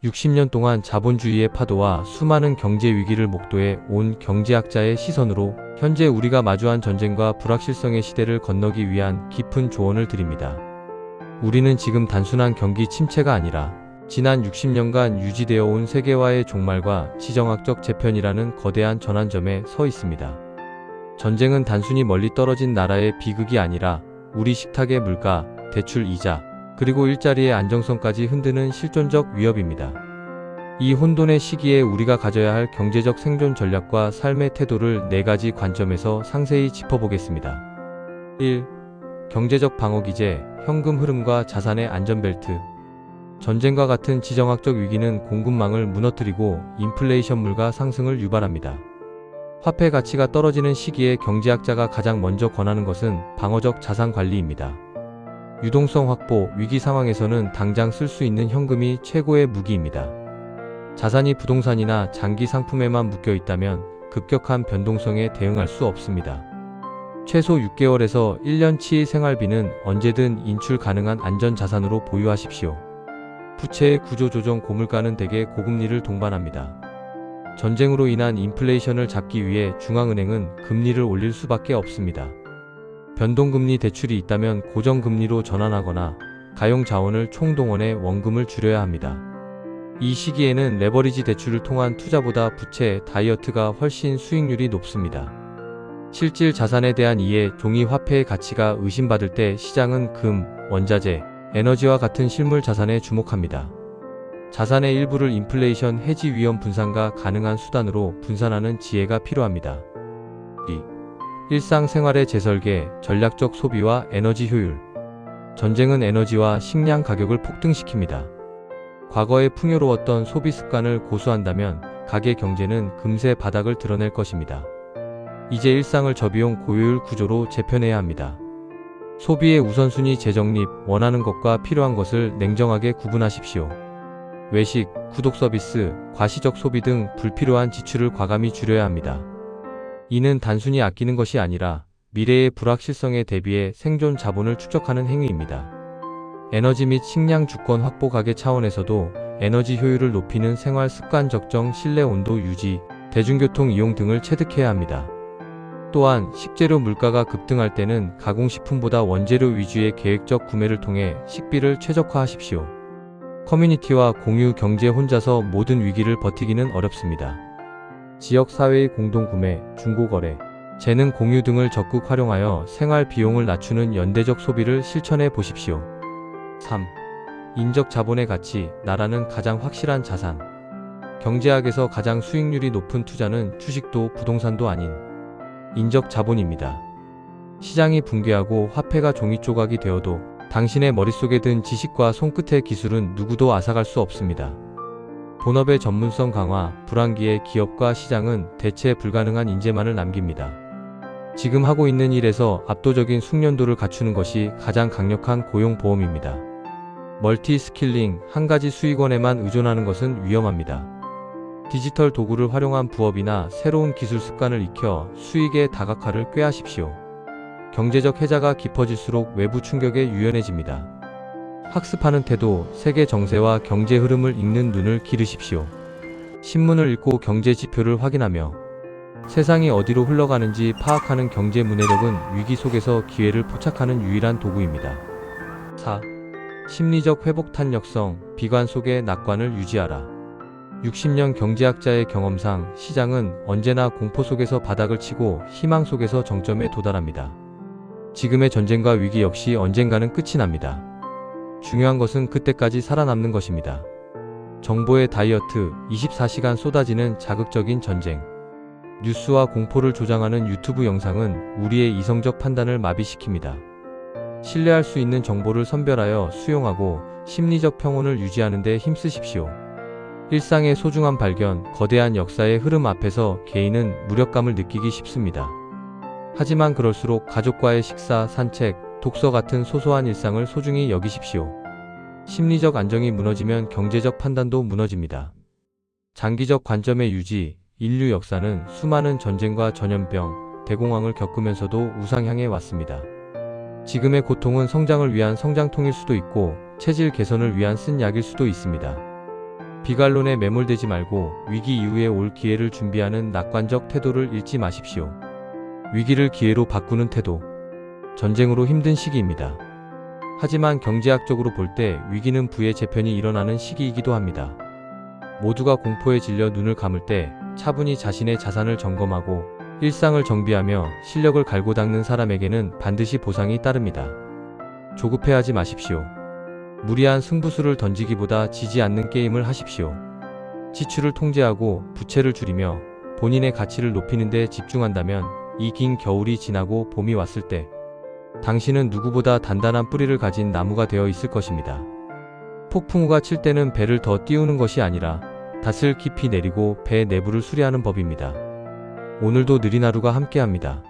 60년 동안 자본주의의 파도와 수많은 경제 위기를 목도해 온 경제학자의 시선으로 현재 우리가 마주한 전쟁과 불확실성의 시대를 건너기 위한 깊은 조언을 드립니다. 우리는 지금 단순한 경기 침체가 아니라 지난 60년간 유지되어 온 세계화의 종말과 지정학적 재편이라는 거대한 전환점에 서 있습니다. 전쟁은 단순히 멀리 떨어진 나라의 비극이 아니라 우리 식탁의 물가, 대출 이자, 그리고 일자리의 안정성까지 흔드는 실존적 위협입니다. 이 혼돈의 시기에 우리가 가져야 할 경제적 생존 전략과 삶의 태도를 4가지 관점에서 상세히 짚어보겠습니다. 1. 경제적 방어 기제, 현금 흐름과 자산의 안전벨트. 전쟁과 같은 지정학적 위기는 공급망을 무너뜨리고 인플레이션 물가 상승을 유발합니다. 화폐 가치가 떨어지는 시기에 경제학자가 가장 먼저 권하는 것은 방어적 자산 관리입니다. 유동성 확보, 위기 상황에서는 당장 쓸 수 있는 현금이 최고의 무기입니다. 자산이 부동산이나 장기 상품에만 묶여 있다면 급격한 변동성에 대응할 수 없습니다. 최소 6개월에서 1년치의 생활비는 언제든 인출 가능한 안전자산으로 보유하십시오. 부채의 구조조정 고물가는 대개 고금리를 동반합니다. 전쟁으로 인한 인플레이션을 잡기 위해 중앙은행은 금리를 올릴 수밖에 없습니다. 변동금리 대출이 있다면 고정금리로 전환하거나 가용자원을 총동원해 원금을 줄여야 합니다. 이 시기에는 레버리지 대출을 통한 투자보다 부채, 다이어트가 훨씬 수익률이 높습니다. 실질 자산에 대한 이해, 종이 화폐의 가치가 의심받을 때 시장은 금, 원자재, 에너지와 같은 실물 자산에 주목합니다. 자산의 일부를 인플레이션 해지 위험 분산과 가능한 수단으로 분산하는 지혜가 필요합니다. 2. 일상생활의 재설계, 전략적 소비와 에너지 효율. 전쟁은 에너지와 식량 가격을 폭등시킵니다. 과거에 풍요로웠던 소비 습관을 고수한다면 가계 경제는 금세 바닥을 드러낼 것입니다. 이제 일상을 저비용 고효율 구조로 재편해야 합니다. 소비의 우선순위 재정립, 원하는 것과 필요한 것을 냉정하게 구분하십시오. 외식, 구독 서비스, 과시적 소비 등 불필요한 지출을 과감히 줄여야 합니다. 이는 단순히 아끼는 것이 아니라 미래의 불확실성에 대비해 생존 자본을 축적하는 행위입니다. 에너지 및 식량 주권 확보 가계 차원에서도 에너지 효율을 높이는 생활 습관 적정 실내 온도 유지, 대중교통 이용 등을 체득해야 합니다. 또한 식재료 물가가 급등할 때는 가공식품보다 원재료 위주의 계획적 구매를 통해 식비를 최적화하십시오. 커뮤니티와 공유 경제 혼자서 모든 위기를 버티기는 어렵습니다. 지역사회의 공동구매, 중고거래, 재능 공유 등을 적극 활용하여 생활 비용을 낮추는 연대적 소비를 실천해 보십시오. 3. 인적 자본의 가치, 나라는 가장 확실한 자산. 경제학에서 가장 수익률이 높은 투자는 주식도 부동산도 아닌 인적 자본입니다. 시장이 붕괴하고 화폐가 종이 조각이 되어도 당신의 머릿속에 든 지식과 손끝의 기술은 누구도 앗아갈 수 없습니다. 본업의 전문성 강화, 불황기에 기업과 시장은 대체 불가능한 인재만을 남깁니다. 지금 하고 있는 일에서 압도적인 숙련도를 갖추는 것이 가장 강력한 고용보험입니다. 멀티스킬링, 한 가지 수익원에만 의존하는 것은 위험합니다. 디지털 도구를 활용한 부업이나 새로운 기술 습관을 익혀 수익의 다각화를 꾀하십시오. 경제적 해자가 깊어질수록 외부 충격에 유연해집니다. 학습하는 태도, 세계 정세와 경제 흐름을 읽는 눈을 기르십시오. 신문을 읽고 경제 지표를 확인하며 세상이 어디로 흘러가는지 파악하는 경제 문해력은 위기 속에서 기회를 포착하는 유일한 도구입니다. 4. 심리적 회복 탄력성, 비관 속의 낙관을 유지하라. 60년 경제학자의 경험상 시장은 언제나 공포 속에서 바닥을 치고 희망 속에서 정점에 도달합니다. 지금의 전쟁과 위기 역시 언젠가는 끝이 납니다. 중요한 것은 그때까지 살아남는 것입니다. 정보의 다이어트, 24시간 쏟아지는 자극적인 전쟁. 뉴스와 공포를 조장하는 유튜브 영상은 우리의 이성적 판단을 마비시킵니다. 신뢰할 수 있는 정보를 선별하여 수용하고 심리적 평온을 유지하는 데 힘쓰십시오. 일상의 소중한 발견, 거대한 역사의 흐름 앞에서 개인은 무력감을 느끼기 쉽습니다. 하지만 그럴수록 가족과의 식사, 산책, 독서 같은 소소한 일상을 소중히 여기십시오. 심리적 안정이 무너지면 경제적 판단도 무너집니다. 장기적 관점의 유지, 인류 역사는 수많은 전쟁과 전염병, 대공황을 겪으면서도 우상향해 왔습니다. 지금의 고통은 성장을 위한 성장통일 수도 있고 체질 개선을 위한 쓴 약일 수도 있습니다. 비관론에 매몰되지 말고 위기 이후에 올 기회를 준비하는 낙관적 태도를 잃지 마십시오. 위기를 기회로 바꾸는 태도. 전쟁으로 힘든 시기입니다. 하지만 경제학적으로 볼 때 위기는 부의 재편이 일어나는 시기이기도 합니다. 모두가 공포에 질려 눈을 감을 때 차분히 자신의 자산을 점검하고 일상을 정비하며 실력을 갈고 닦는 사람에게는 반드시 보상이 따릅니다. 조급해하지 마십시오. 무리한 승부수를 던지기보다 지지 않는 게임을 하십시오. 지출을 통제하고 부채를 줄이며 본인의 가치를 높이는 데 집중한다면 이 긴 겨울이 지나고 봄이 왔을 때 당신은 누구보다 단단한 뿌리를 가진 나무가 되어 있을 것입니다. 폭풍우가 칠 때는 배를 더 띄우는 것이 아니라 닷을 깊이 내리고 배 내부를 수리하는 법입니다. 오늘도 느린 하루가 함께합니다.